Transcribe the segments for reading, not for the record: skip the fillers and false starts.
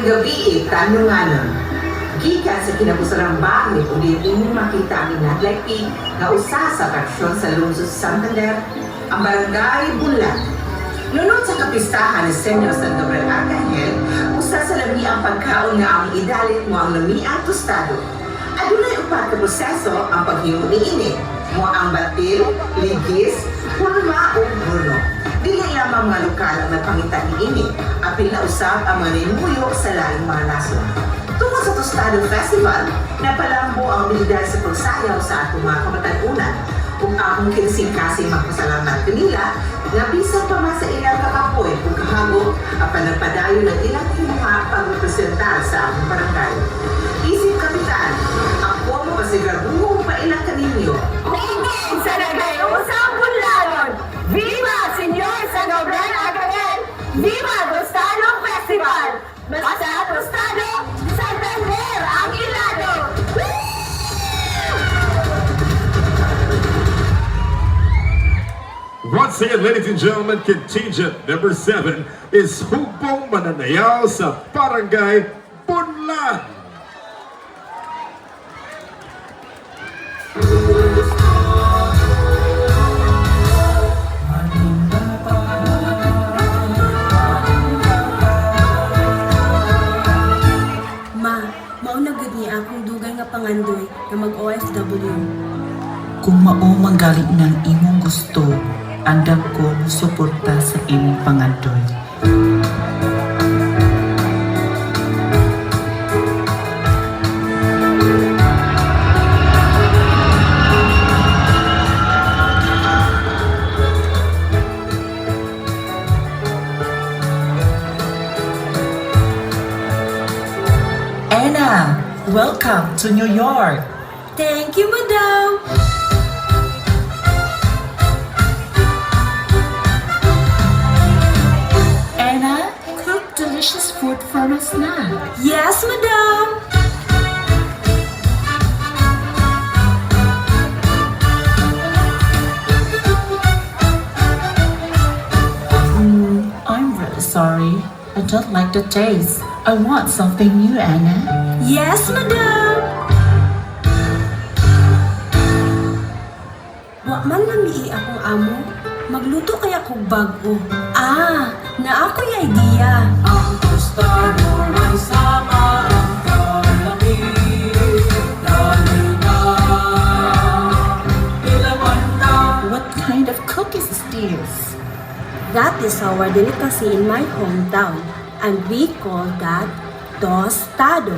gabi, tanunganon. Gikan sa kinabusarang bahay, uli inyong makita ang naglaki na usa sa atraksyon sa lungsod sa Santander, ang Barangay Bulan. Lunod sa kapistahan ni Senyor San Gabriel Arcangel, usa sa lami ang pagkaon nga ang idalit mo ang lami ang tostado. Adunay upat ka proseso ang paghimo niini, mo ang batil, ligis, hulma o bruno. Dili lamang mga lokal ang nagpangita niini, apil na usab ang mga ninuyo sa laing mga naso. Tungkol sa Tostado Festival, napalambo ang abilidad sa pagsayaw sa atong mga kamatanunan. Kung akong kinsing-kasing magpasalamat kanila, nga bisan pa man sa ilang kakapoy kung kahago ang panagpadayo ng ilang mga pagrepresentar sa akong barangay. Isip Kapitan, ako mo pasigraduhong pa ilang kaninyo. Tingin sa nagayusang bunlanon! Viva Senyor San Gabriel Arcangel! Viva Tostado Festival! Basta Tostado, Santander ang ilado! Once again, ladies and gentlemen, contingent number 7 is Hugpong Mananayaw sa Barangay Bunlan. Mauna gud ni akong dugay nga pangandoy nga mag-OFW. Kung mao manggaling ng imong gusto, andam ko suporta sa imong pangandoy. Anna, welcome to New York. Thank you, madam! Anna, cook delicious food for us now. Yes, madam! I'm really sorry. I don't like the taste. I want something new, Anna. Yes, madam! Wa man lami akong amo, magluto kaya kog bago. Na ako'y idea. Ang tostado ay sama ang kalamig. Dali na, ilaman na. What kind of cookies is this? That is our delicacy in my hometown, and we call that tostado.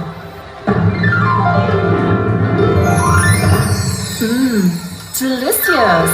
Delicious!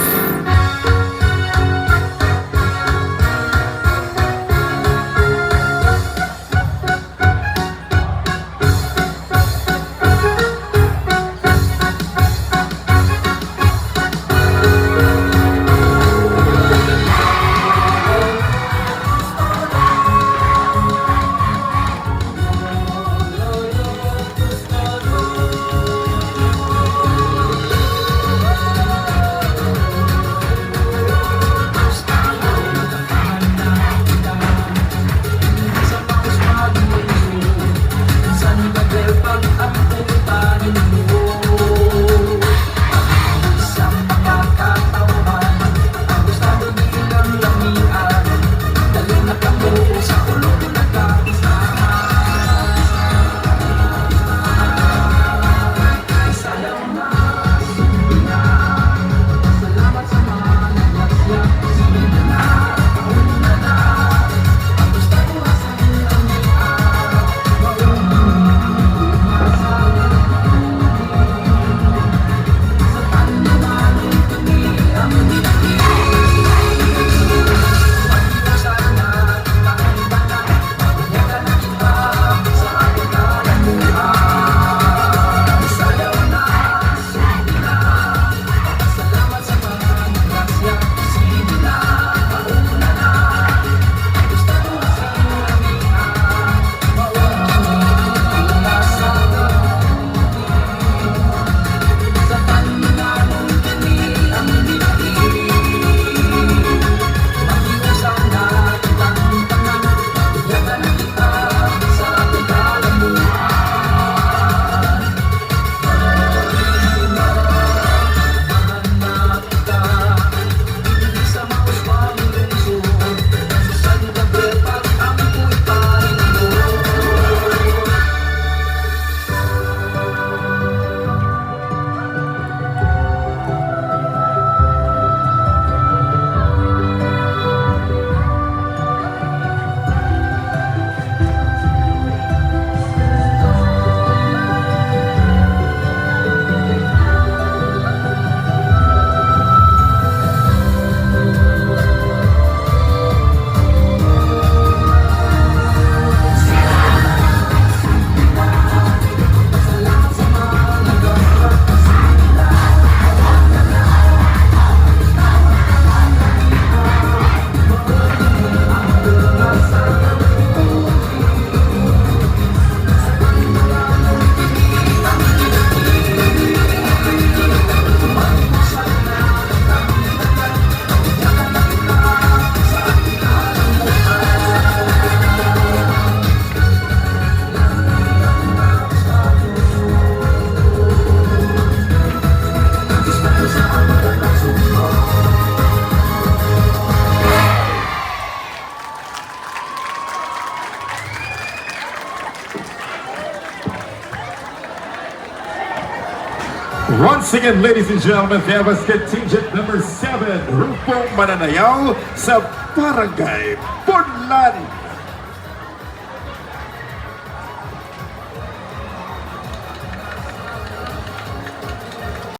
Once again, ladies and gentlemen, we have as contingent number 7, Grupong Mananayaw sa Barangay Bunlan.